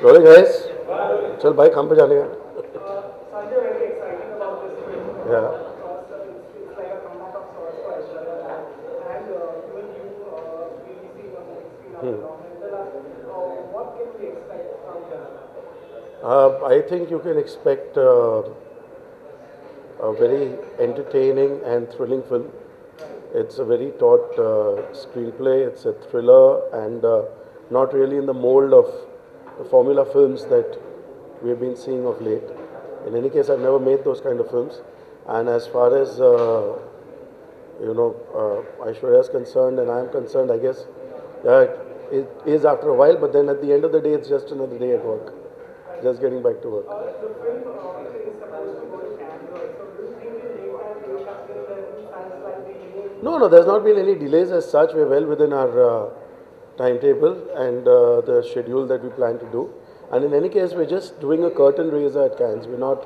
Rolling guys चल भाई काम पे जाने का Sanjay, very exciting about this film या because it's like a comeback of sorts for Aishwarya Rai and even you really seeing on the big screen after long. And what can we expect from Jana? I think you can expect a very entertaining and thrilling film. It's a very taut screenplay. It's a thriller and not really in the mold of the formula films that we've been seeing of late. In any case, I've never made those kind of films. And as far as Aishwarya is concerned and I'm concerned, I guess it is after a while. But then at the end of the day, it's just another day at work, just getting back to work. The film is supposed to go to Cannes, so do you think in daytime you have still any fans like the delay? No, there's not been any delays as such. We're well within our timetable and the schedule that we plan to do. And in any case, we're just doing a curtain raiser at Cannes. We're not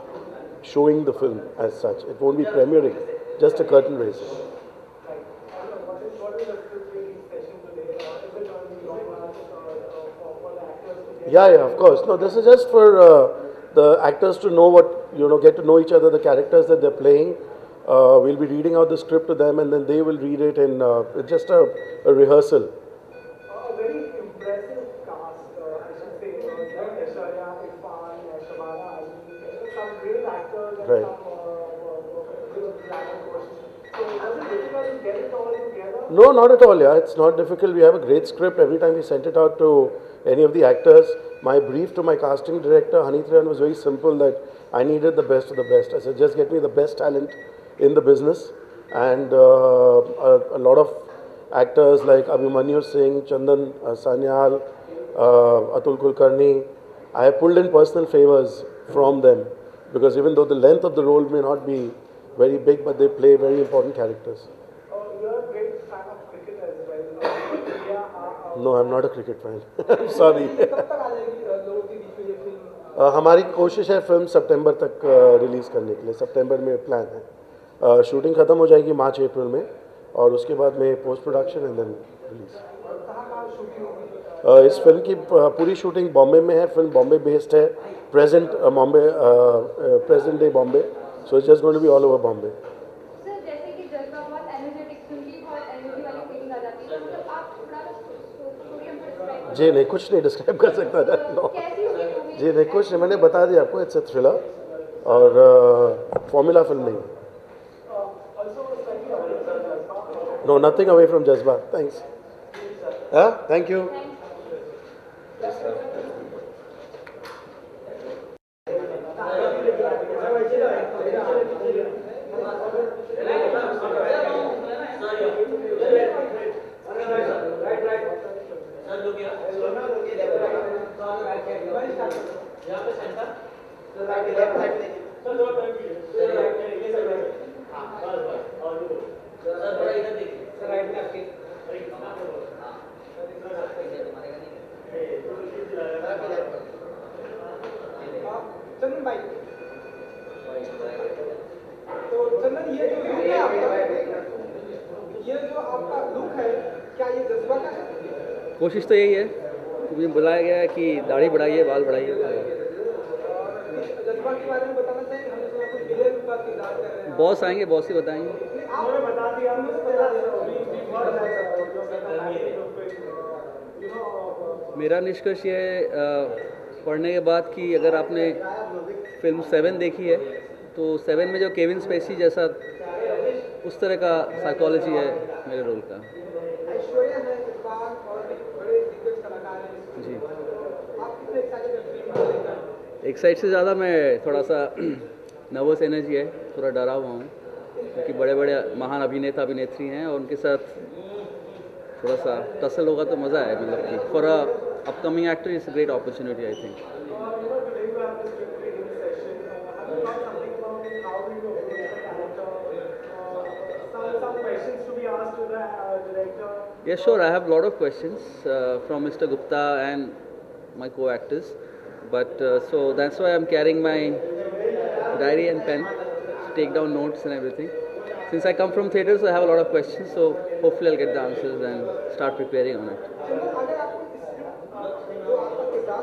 showing the film as such. It won't be premiering, just a curtain raiser. What is the script reading session today? Is it going to be long enough for the actors to get? Yeah, of course. No, this is just for the actors to know get to know each other, the characters that they're playing. We'll be reading out the script to them and then they will read it in it's just a rehearsal. A very impressive cast, I should say. Aishwarya, Irfan, Shabana, some great actors and Right. some good acting coaches. So was it difficult to get it all together? No, not at all. Yeah, it's not difficult. We have a great script. Every time we sent it out to any of the actors, my brief to my casting director, Hanitran, was very simple that I needed the best of the best. I said, just get me the best talent in the business. And a lot of actors like Abhimanyu Singh, Chandan Sanyal, Atul Kulkarni, I have pulled in personal favors from them because even though the length of the role may not be very big, but they play very important characters. You're a great fan of cricket as well. India, No, I'm not a cricket fan. I'm sorry. कब तक आ जाएगी लोगों के बीच में ये film? हमारी कोशिश है फिल्म सितंबर तक रिलीज़ करने के लिए. सितंबर में प्लान है. शूटिंग ख़त्म हो जाएगी मार्च अप्रैल में और उसके बाद में post production and then release. कहाँ शूटिंग होगी? इस फिल्म की पूरी शूटिंग बॉम्बे में है. फिल्म बॉम्बे बेस्ड है. Present day Bombay. So it's just going to be all over Bombay. Sir जैसे कि जज्बा बहुत एनर्जेटिक सुन के बहुत एनर्जी वाली फीलिंग आ जाती है, मतलब आप थोड़ा स्टोरी हमको डिस्क्राइब जी नहीं, कुछ नहीं डिस्क्राइब कर सकता था. नो कैसी हुई मूवी? जी नहीं, कुछ नहीं. मैंने बता दिया आपको. इट्स अ थ्रिलर और फॉर्मूला फिल्म नहीं. No, nothing away from Jazbaa. Thanks. Thank you. Chandan भाई, तो चंदन ये जो लुक है आपका, ये जो आपका लुक है, क्या ये जज्बा का है? कोशिश तो यही है. मुझे बुलाया गया है कि दाढ़ी बढ़ाइए, बाल बढ़ाइए. जज्बा के बारे में बताना चाहिए. हमने सुना कुछ विलेन का किरदार कर रहे हैं. बॉस आएंगे, बॉस ही बताएंगे. आपने बता दिया, हमने बता दिया. मेरा निष्कर्ष ये है पढ़ने के बाद कि अगर आपने फिल्म 7 देखी है तो 7 में जो केविन स्पेसी जैसा उस तरह का साइकोलॉजी है मेरे रोल का. ऐश्वर्या है, इरफान और बड़े दिग्गज कलाकार हैं. जी, आप कितने एक्साइटेड हैं फिल्म को लेकर? एक साइड से ज़्यादा मैं थोड़ा सा नर्वस एनर्जी है, थोड़ा डरा हुआ हूँ क्योंकि बड़े बड़े महान अभिनेता अभिनेत्री हैं और उनके साथ थोड़ा सा टसल होगा तो मज़ा है. मतलब कि for a upcoming actor it's great opportunity I think. Yes, sure. I have a lot of questions from Mr. Gupta and my co-actors, but so that's why I'm carrying my diary and pen to take down notes and everything. Since I come from theatre, so I have a lot of questions. So hopefully I'll get the answers and start preparing on it. अगर आपको जो आपका किरदार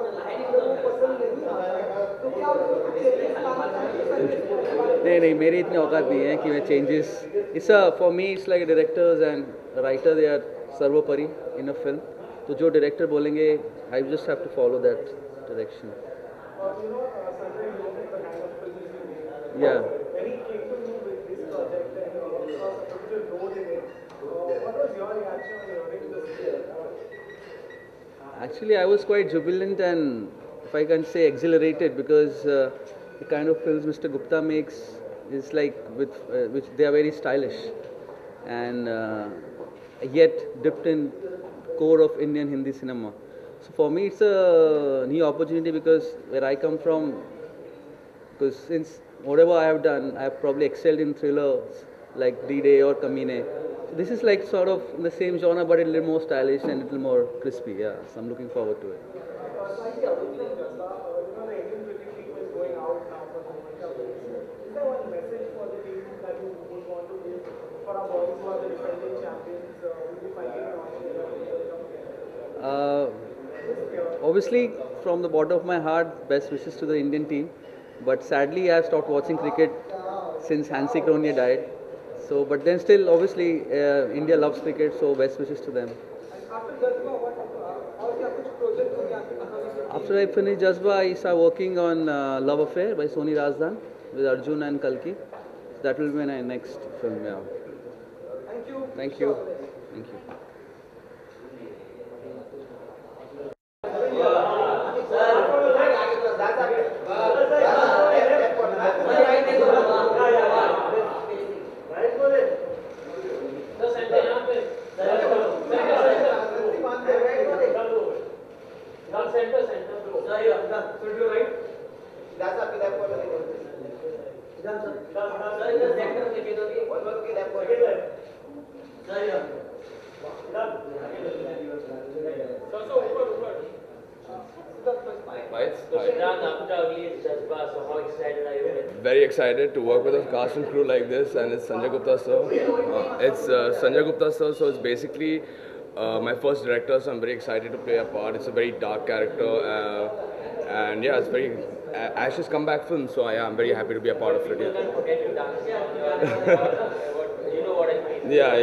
नहीं नहीं, मेरी इतनी औकात नहीं है कि मैं changes. It's for me it's like directors and writer, they are सर्वोपरि इन अ फिल्म. तो जो डायरेक्टर बोलेंगे, I just have to follow that direction. Sanjay, you know the kind of films you make. या When he came to you with this project and saw such a good role in it, what was your reaction on hearing the script? Actually, I was quite jubilant and, if I can say, exhilarated, because the kind of films Mr. Gupta makes is like which they are very stylish and yet dipped in core of Indian Hindi cinema. So for me, it's a new opportunity, because where I come from, because since whatever I have done, I have probably excelled in thrillers like D-Day or Kamine. So this is like sort of in the same genre, but a little more stylish and a little more crispy. Yeah, so I'm looking forward to it. Slightly away from Jazba, the Indian cricket team is going out now for the World Cup. Is there one message for the team that you would want to give for our boys who are the defending champions who will be fighting in Australia? Obviously, from the bottom of my heart, best wishes to the Indian team. But sadly, I have stopped watching cricket since Hansi Cronje died. So, but then still, obviously, India loves cricket, so best wishes to them. After Jazba, और क्या कुछ project हो गया आपके कहानी से? After I finished Jazba, I started working on Love Affair by Soni Razdan with Arjun and Kalki. That will be my next film. Yeah. Thank you. Thank you. Thank you. Very excited to work with a cast and crew like this, and it's Sanjay Gupta sir. It's Sanjay Gupta sir, so it's basically my first director, so I'm very excited to play a part. It's a very dark character, and yeah, it's very Ash's comeback film, so yeah, I'm very happy to be a part of it. Yeah.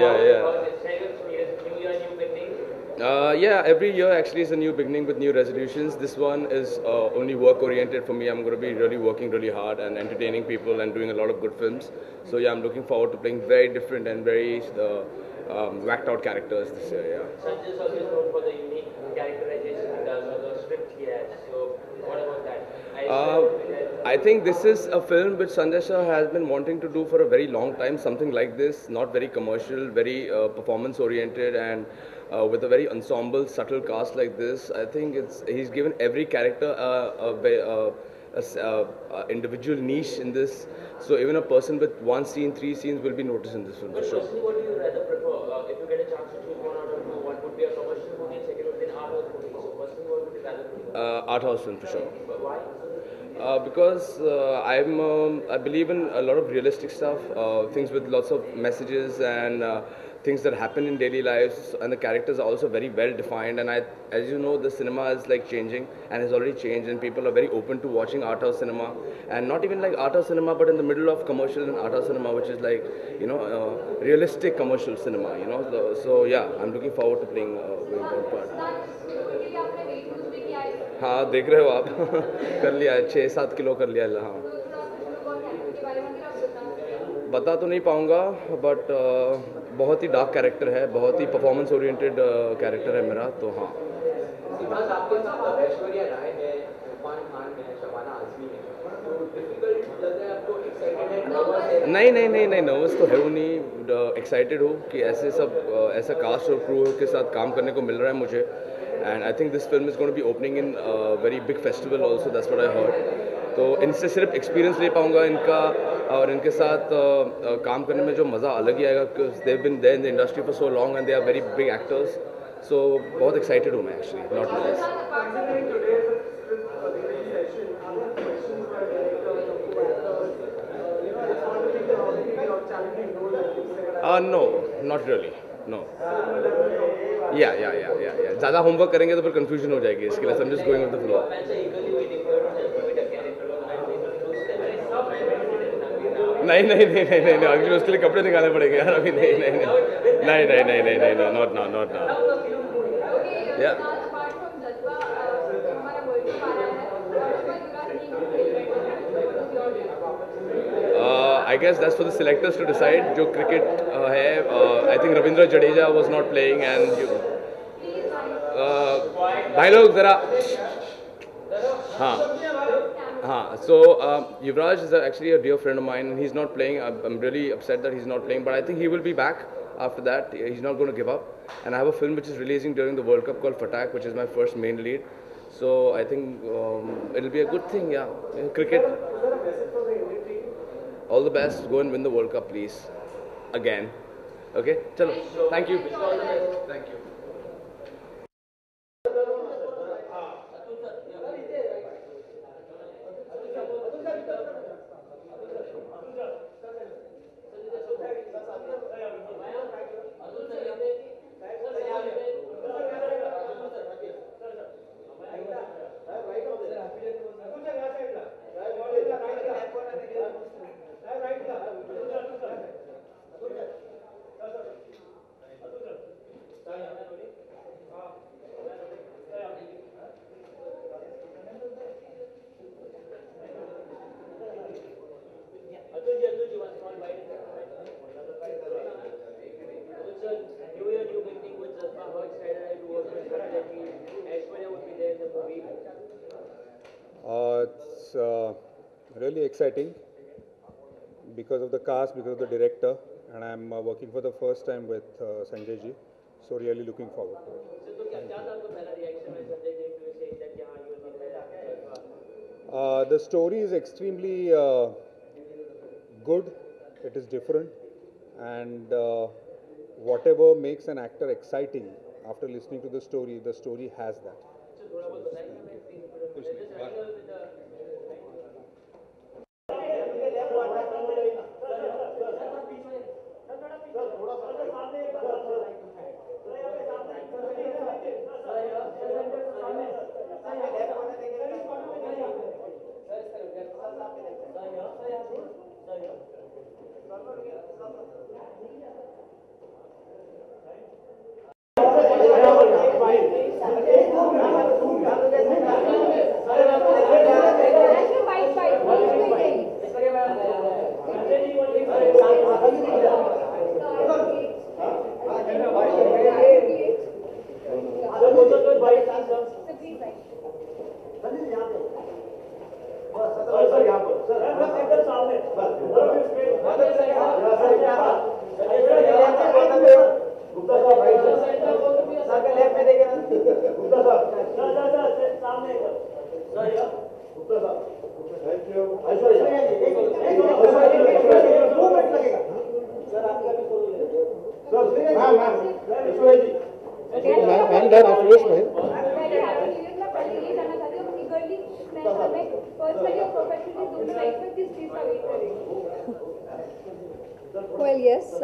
Yeah, every year actually is a new beginning with new resolutions. This one is only work oriented for me. I'm going to be really working really hard and entertaining people and doing a lot of good films. So yeah, I'm looking forward to playing very different and very whacked out characters this year. Yeah. Sanjay is always known for the unique characterization he does, or the script he has. So what about that? I think this is a film which Sanjay sir has been wanting to do for a very long time. Something like this, not very commercial, very performance oriented, and with a very ensemble, subtle cast like this. I think he's given every character a individual niche in this. So even a person with one scene, 3 scenes will be noticed in this film for sure. Personally, what do you rather prefer? If you get a chance to choose one out of two, one would be a commercial movie and second would be an art house movie. So personally, what would you rather prefer? Art house film for sure. Why? Because I believe in a lot of realistic stuff, things with lots of messages and things that happen in daily lives, and the characters are also very well defined. And as you know, the cinema is like changing and has already changed, and people are very open to watching art house cinema, and not even like art house cinema, but in the middle of commercial and art house cinema, which is like realistic commercial cinema. So yeah, I'm looking forward to playing a very important part. हाँ देख रहे हो आप कर लिया 6-7 kilo कर लिया हाँ बता तो नहीं पाऊँगा बट बहुत ही डार्क कैरेक्टर है बहुत ही परफॉर्मेंस ओरिएंटेड कैरेक्टर है मेरा तो हाँ नहीं नर्वस तो है वो नहीं एक्साइटेड हो कि ऐसा कास्ट और क्रू के साथ काम करने को मिल रहा है मुझे and I think this film is going to be opening in a very big festival also, that's what I heard. तो इनसे सिर्फ एक्सपीरियंस ले पाऊँगा इनका और इनके साथ काम करने में जो मज़ा अलग ही आएगा because they've been there in the industry for so long and they are very big actors. So बहुत excited हूँ मैं actually, not nervous. No, not really. No. Yeah. ज़्यादा होमवर्क करेंगे तो फिर कंफ्यूजन हो जाएगी इसके लिए I'm just going with the flow. नहीं नहीं नहीं नहीं नहीं अभी उसके लिए कपड़े निकालने पड़ेंगे यार अभी नहीं नहीं नहीं नहीं नहीं नहीं नहीं नहीं नॉट नाउ नॉट नाउ या apart from Jazba, हमारा World Cup आ रहा है और उसका Yuvraj Singh I guess that's for the selectors to decide. जो cricket है, I think Ravindra Jadeja was not playing and भाई लोग जरा हाँ हाँ so Yuvraj is actually a dear friend of mine and he's not playing. I'm really upset that he's not playing, but I think he will be back after that. He's not going to give up. And I have a film which is releasing during the World Cup called Fatak, which is my first main lead. So I think it'll be a good thing, yeah. In cricket, all the best. Go and win the World Cup, please. Again. Okay? Chalo. Thank you. Thank you. It's really exciting because of the cast, because of the director, and I'm working for the first time with Sanjay ji. So really looking forward to it. The story is extremely good. It is different, and whatever makes an actor exciting, after listening to the story has that. Well, yes,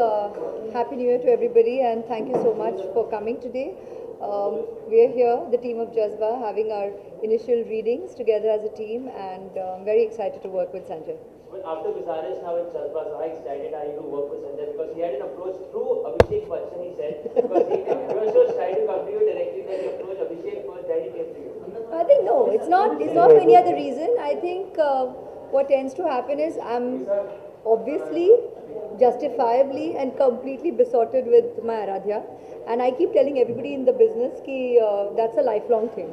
Happy New Year to everybody and thank you so much for coming today. We are here, the team of Jazba, having our initial readings together as a team and I'm very excited to work with Sanjay. Well, after Visaresh now in Jazba, so how excited are you to work with Sanjay? Because he had an approach through Abhishek Bachchan, he said, because he was so shy to come to you directly that he approached Abhishek first, then he came to you. I think no, it's not for any other reason. I think what tends to happen is I'm obviously, justifiably and completely besotted with my Aradhya. And I keep telling everybody in the business कि that's a lifelong thing.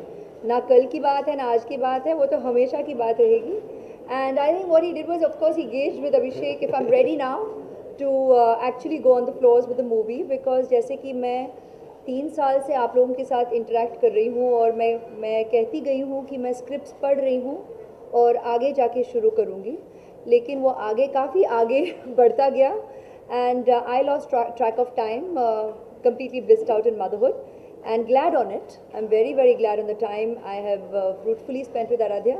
ना कल की बात है ना आज की बात है वो तो हमेशा की बात रहेगी. And I think what he did was, of course, he gauged with Abhishek if I'm ready now to actually go on the floors with the movie because जैसे कि मैं 3 साल से आप लोगों के साथ interact कर रही हूँ और मैं कहती गई हूँ कि मैं scripts पढ़ रही हूँ और आगे जाके शुरू करूँगी. लेकिन वो आगे काफ़ी आगे बढ़ता गया and I lost track of time, completely blissed out in motherhood and glad on it. I'm very, very glad on the time I have fruitfully spent with Aradhya.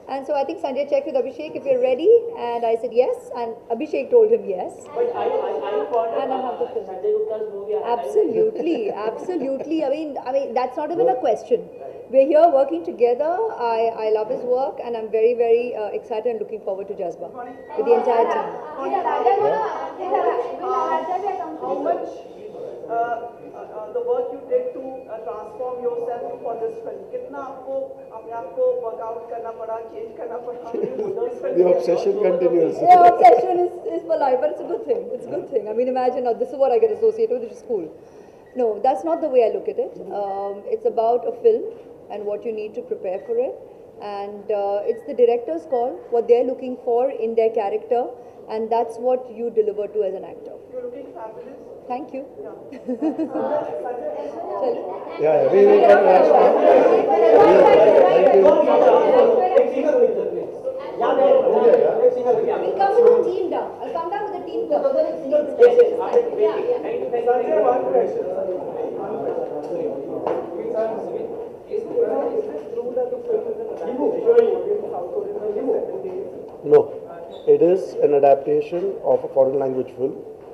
And so I think Sanjay checked with Abhishek if you're ready and I said yes and Abhishek told him yes. But are you fond And I have the of film. Sanjay Gupta's movie? Absolutely, absolutely. I mean, that's not even a question. we're here working together. I love his work, and I'm very, very excited and looking forward to Jazba with the entire team. How much the work you did to transform yourself for this film? कितना आपको अपने आप को workout करना पड़ा, change करना पड़ा? The obsession continues. Yeah, obsession is for life, but it's a good thing. It's a good thing. I mean, imagine now, this is what I get associated with, which is cool. No, that's not the way I look at it. It's about a film and what you need to prepare for it. And it's the director's call, what they're looking for in their character, and that's what you deliver to as an actor. You're looking fabulous. Thank you. Yeah, we will come Thank you. We'll come with the team down. I'll come down with the team down. No, it is an adaptation of a foreign language film,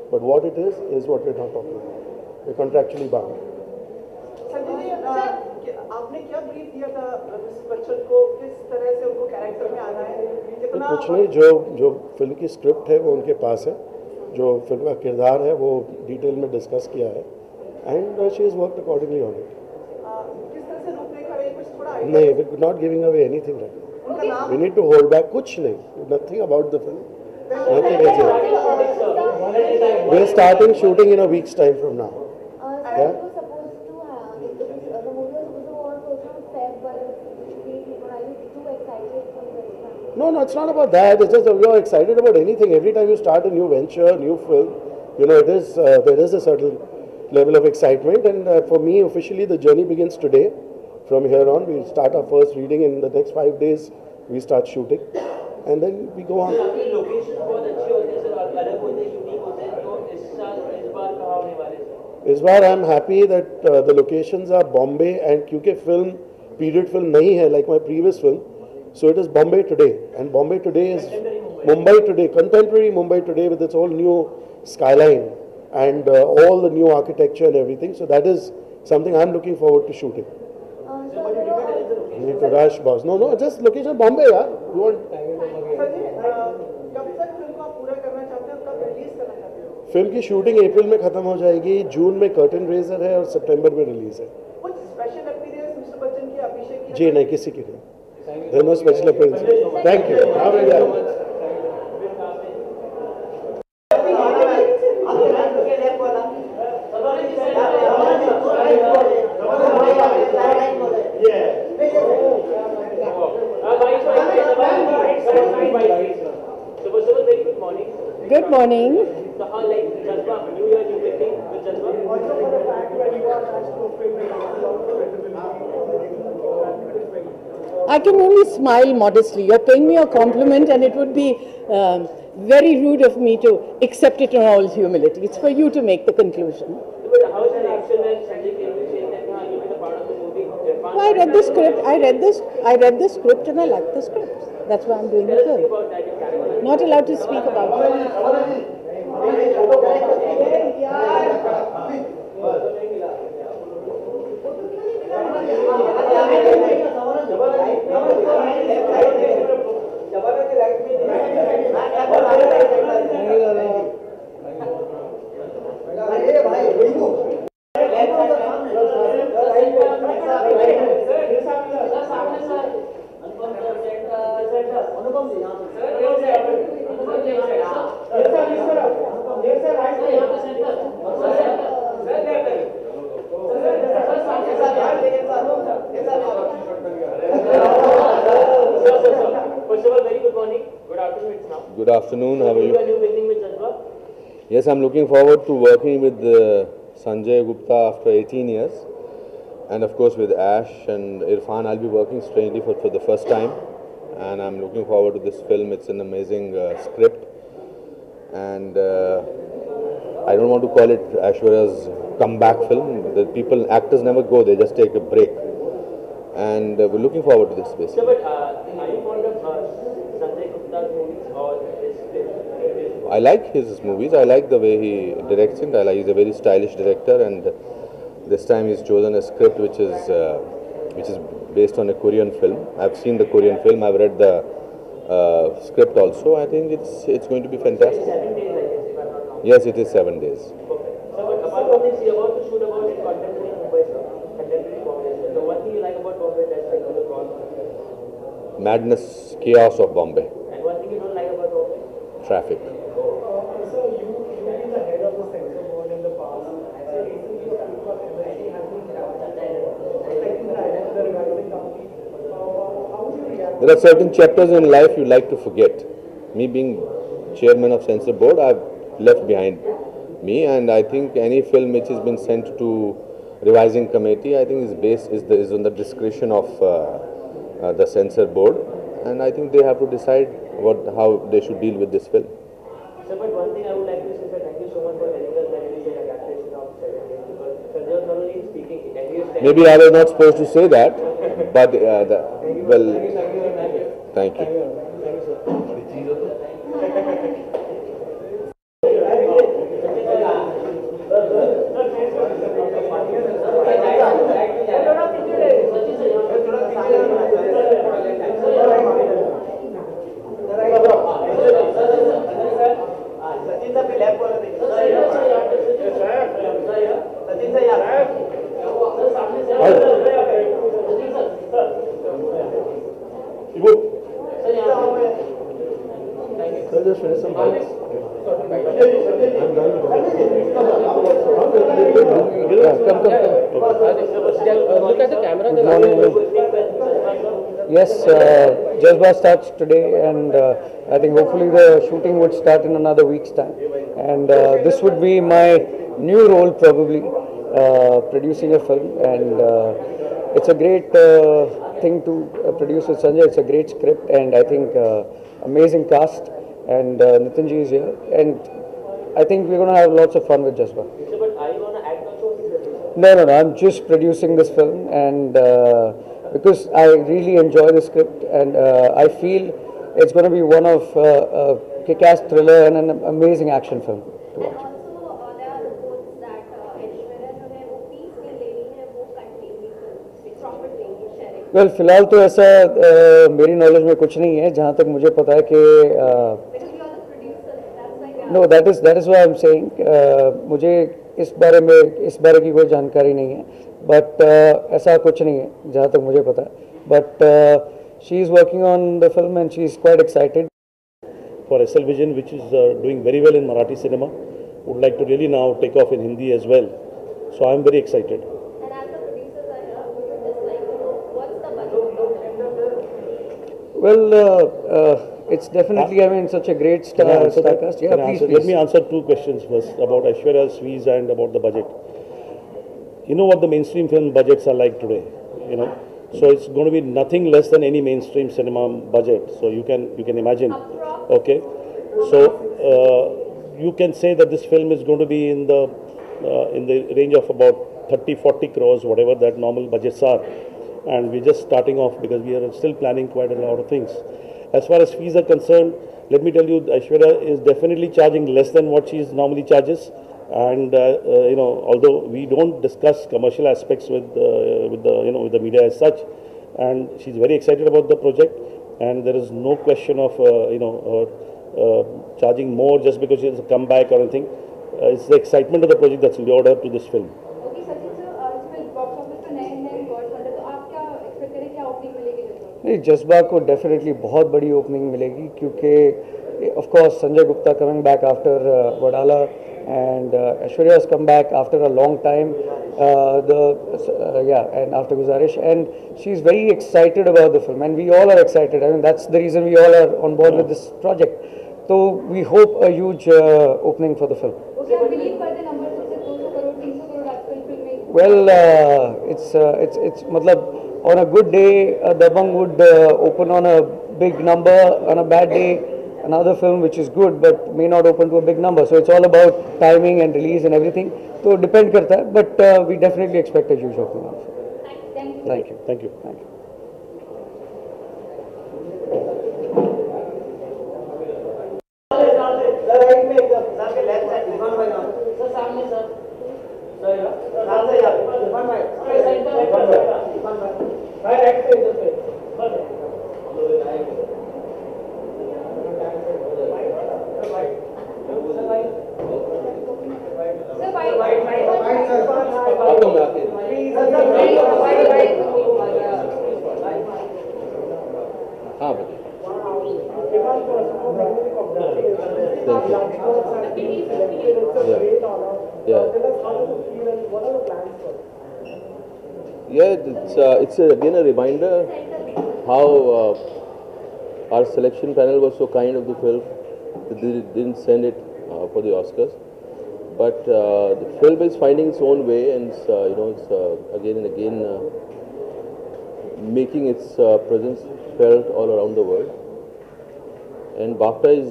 but what it is what we're not talking about. We're contractually bound. Sanjay ji, आपने क्या brief दिया था mister Bachchan को, किस तरह से उनको character में आना है? कितना कुछ नहीं, जो फिल्म की स्क्रिप्ट है वो उनके पास है, जो फिल्म का किरदार है वो डिटेल में डिस्कस किया है, and she is worked accordingly on it. किस तरह से रूपरेखा है, कुछ थोड़ा नहीं, we are not giving away anything right. We need to hold back. कुछ नहीं, nothing about the film. Nothing is yet. We are starting shooting in a week's time from now. Yeah? No, it's not about that. It's just that you're excited about anything. Every time you start a new venture, new film, it is there is a certain level of excitement. And for me, officially, the journey begins today. From here on, we start our first reading. In the next 5 days, we start shooting, and then we go on. इस बार I am happy that the locations are Bombay, and क्योंकि film period film नहीं है like my previous film, so it is Bombay today, and Bombay today is Mumbai today, contemporary Mumbai today with its whole new skyline and all the new architecture and everything. So that is something I'm looking forward to shooting. Need to rush, boss. No, just location Bombay, yaar. You want? कब तक film को आप पूरा करना चाहते हैं, कब release करना चाहते हो? फिल्म की शूटिंग अप्रैल में खत्म हो जाएगी, जून में कर्टन रेजर है और सितंबर में रिलीज है. कुछ स्पेशल अपीयरेंस मिस्टर बच्चन की, अभिषेक की? जी नहीं, किसी की नहीं. There are no special appearances. Thank you. Have a good day. Good morning. So how like Jazba, New Year, new beginning with Jazba? I can only smile modestly. You're paying me a compliment, and it would be very rude of me to accept it in all humility. It's for you to make the conclusion. But how is the reaction when Sanjay Kirti said that you'll be the part of the movie? Well, I read the script. I read the script, and I like the script. That's why I'm doing the film. About that in character. Not allowed to speak about it. Good afternoon, how are you? New beginning with Jazba? Yes, I'm looking forward to working with Sanjay Gupta after 18 years. And of course with Ash and Irfan, I'll be working strangely for the first time. And I'm looking forward to this film. It's an amazing script. And I don't want to call it Aishwarya's comeback film. The actors never go, they just take a break. And we're looking forward to this basically. So, but are you fond of Sanjay Gupta's movies or his films? I like his movies. I like the way he directs it. He's a very stylish director, and this time he's chosen a script which is which is based on a Korean film. I've seen the Korean film. I've read the script also. I think it's going to be fantastic. 7 days, I guess, if I'm not wrong. Yes, it is 7 days. So, apart from this, you're about to shoot about in contemporary Mumbai, sir. Contemporary Bombay. So, one thing you like about Bombay that's like the gone. Madness, chaos of Bombay. And one thing you don't like about Bombay? Traffic. So you've been the head of the censor board in the past. So recently your MLC has been affecting the advertising company. How would you react? There are certain chapters in life you like to forget. Me being chairman of censor board, I've left behind me, and I think any film which has been sent to revising committee, I think is on the discretion of the censor board, and I think they have to decide how they should deal with this film. Sir, but one thing I would like to say, sir, thank you so much for telling us that it is a cancellation of 7 days, because Sanjay was not only speaking, and he is telling. Maybe I was not supposed to say that, but well, thank you. Just finish some bites. Look at the camera. Yes, Jazba starts today, and I think hopefully the shooting would start in another week's time. And this would be my new role, probably, producing a film. And it's a great thing to produce with Sanjay. It's a great script, and I think amazing cast. And Nitinji is here, and I think we're going to have lots of fun with Jazba. So, but are you going to act also? No, I'm just producing this film, and because I really enjoy the script, and I feel it's going to be one of a kick-ass thriller and an amazing action film to watch. Also, there are reports that Aishwarya जो है वो piece के लेनी है वो contain भी profit लेंगी sharing. Well, फिलहाल तो ऐसा मेरी नॉलेज में कुछ नहीं है, जहाँ तक मुझे पता है कि No, that is why I'm saying मुझे इस बारे की कोई जानकारी नहीं है, but ऐसा कुछ नहीं है जहाँ तक मुझे पता है. But she is working on the film and she is quite excited. For SL Vision, which is doing very well in Marathi cinema, would like to really now take off in Hindi as well. So I'm very excited. And as the producers are here, would you just like to know what's the budget? Well, it's definitely, I mean, such a great star cast. Yeah, please. Let me answer two questions first about Aishwarya's fees and about the budget. You know what the mainstream film budgets are like today, you know. So it's going to be nothing less than any mainstream cinema budget. So you can imagine. Okay. So you can say that this film is going to be in the range of about 30-40 crores, whatever that normal budgets are. And we're just starting off because we are still planning quite a lot of things. As far as fees are concerned, let me tell you, Aishwarya is definitely charging less than what she normally charges. And you know, although we don't discuss commercial aspects with the media as such, and she's very excited about the project, and there is no question of charging more just because she has a comeback or anything. It's the excitement of the project that's lured her to this film. Okay, Sachin sir, इसमें box office पे नए record बन रहे तो आप क्या expect करें क्या ओपनिंग मिलेगी जज्बा? नहीं, जज्बा को डेफिनेटली बहुत बड़ी ओपनिंग मिलेगी क्योंकि of course Sanjay Gupta coming back after Wadala and Aishwarya has come back after a long time, and after Guzarish, and she's very excited about the film, and we all are excited. I mean, that's the reason we all are on board with this project. So we hope a huge opening for the film. Okay, I believe कर दे numbers जैसे 200 करोड़ 300 करोड़ आजकल film में. Well, it's मतलब on a good day, Dabang would open on a big number. On a bad day, another film which is good but may not open to a big number. So it's all about timing and release and everything. So depend karta hai, but we definitely expect a huge opening. Thank you. Thank you. Thank you. Sir, It's again a reminder how our selection panel was so kind of the film that they didn't send it for the Oscars. But the film is finding its own way, and it's again and again making its presence felt all around the world. And BAFTA is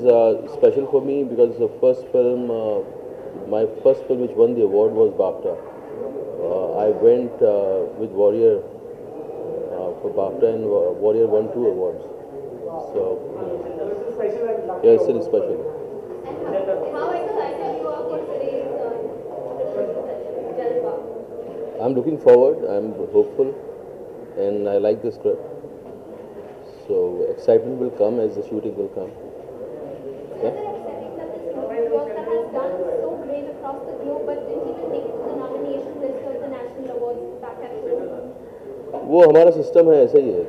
special for me because the first film, my first film which won the award was BAFTA. I went with Warrior for BAFTA, and Warrior won 2 awards. So, yeah, it's still special. How excited you are for today's Jalwa? I'm looking forward, I'm hopeful, and I like the script. So, excitement will come as the shooting will come. Yeah? Work that has done so great across the globe, but didn't even make it to the nomination list of the national awards back at home. वो हमारा system है, ऐसा ही है.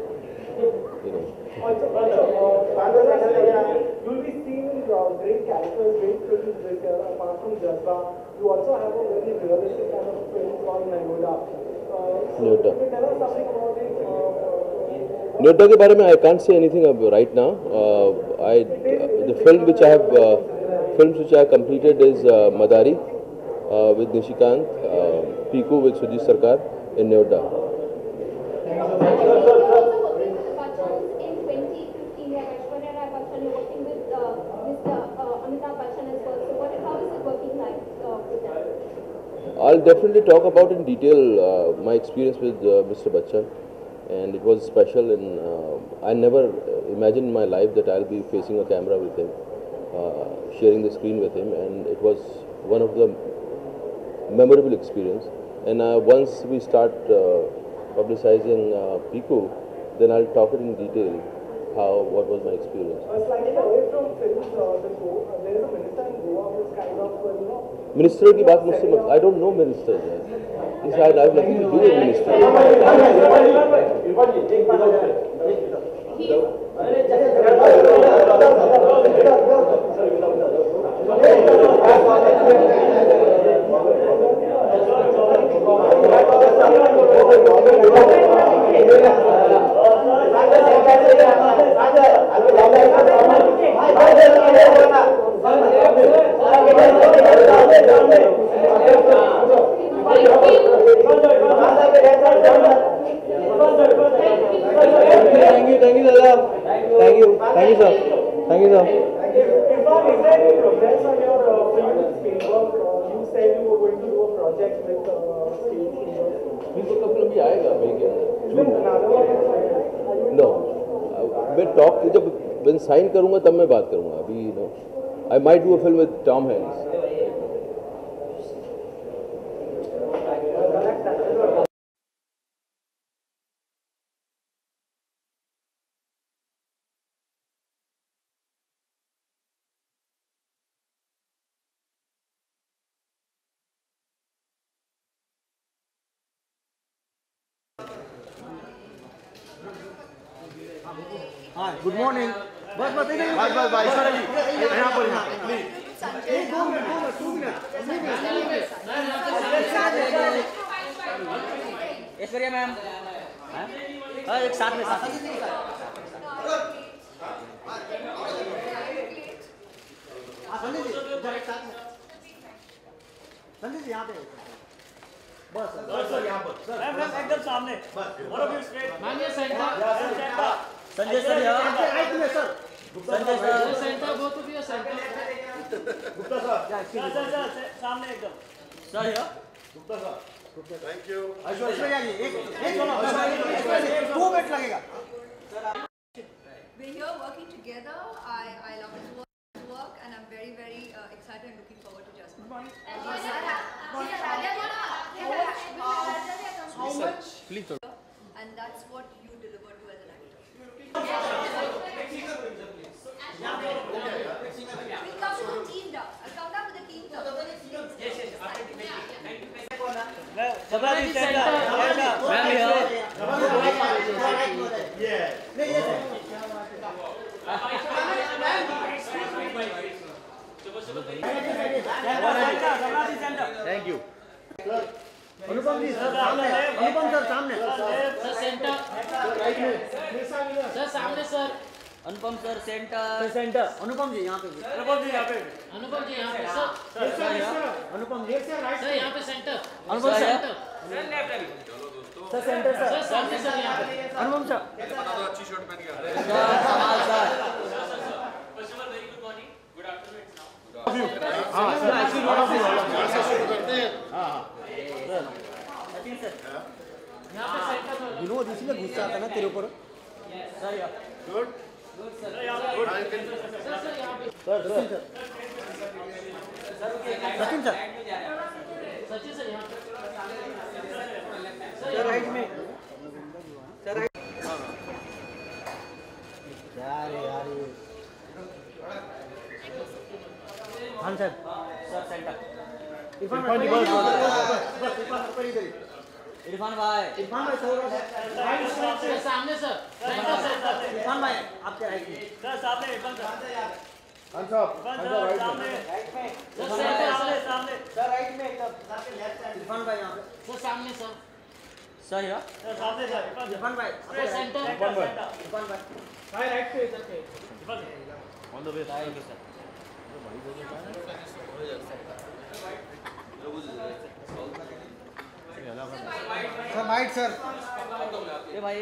You'll be seeing great characters, great films this year. Apart from Jazba, you also have a very realistic kind of film called Nayoda. Nayoda. Can you tell us something about it? Nayoda के बारे में I can't say anything right now. The film which I have films which I have completed is Madari with Nishikant, Piku with Sujit Sarkar, and Nayoda. I'll definitely talk about in detail my experience with Mr. Bachchan, and it was special, and I never imagined in my life that I'll be facing a camera with him, sharing the screen with him, and it was one of the memorable experience. And once we start publicizing Piku, then I'll talk it in detail what was my experience. Slightly away from films, there is a minister in Goa who's kind of, Minister की बात मुझसे मत. I don't know minister. I have nothing to do with minister. Thank you, Dada. Thank you, sir. Thank you, sir. Is there any progress on your film with Spielberg? You said you were going to do a project with Spielberg. Spielberg का film भी आएगा मई के अंदर. Is there another one? No. मैं talk जब मैं sign करूँगा तब मैं बात करूँगा. अभी I might do a film with Tom Hanks. Hi, good morning. बस यहाँ पर एक 2 मिनट ऐश्वर्या मैम एक साथ में संजय जी यहाँ पे बस सर यहाँ पर सर एकदम सामने Sanjay sir sir Sanjay sir centre बहुत भी सेंटर गुप्ता सर सामने एकदम सर या Gupta sir thank you Aishwarya ji एक 2 मिनट लगेगा We're here working together. I love his work and I'm very, very excited and looking forward to Jasmine. Good morning. How much? And that's what Sabadi center. Ma'am here. Thank you. Anupam ji sir सामने, Anupam sir सामने, sir centre, sir सामने sir, Anupam sir centre, centre, Anupam ji यहाँ पे, अनुपम जी यहाँ पे, अनुपम जी यहाँ पे sir, अनुपम ji sir यहाँ पे centre, Anupam sir, sir centre sir, sir सामने सर यहाँ पे, अनुपम सर, अच्छी शर्ट पहन के हाँ सर एक्चुअली लॉट ऑफ यहाँ पे सेंटर सर, विनोद इसलिए गुस्सा आता है ना तेरे ऊपर सर यहाँ, गुड सर यहाँ पे, सर यहाँ पे, sir Sachin sir Sachin sir यहाँ पे, सर राइट में सर राइट यार हाँ सर सर सेंटर, इरफान भाई सर सामने सर, सेंटर सर, इरफान भाई आपके राइट में सर सामने इरफान सर, सामने सर सेंटर सामने, सर राइट में एकदम इरफान भाई यहाँ पे सर सामने सर, सर यहाँ, सर सामने सर इरफान भाई सर सेंटर, इरफान भाई भाई राइट पे इधर पे, on the way thank you sir, sir white sir ये भाई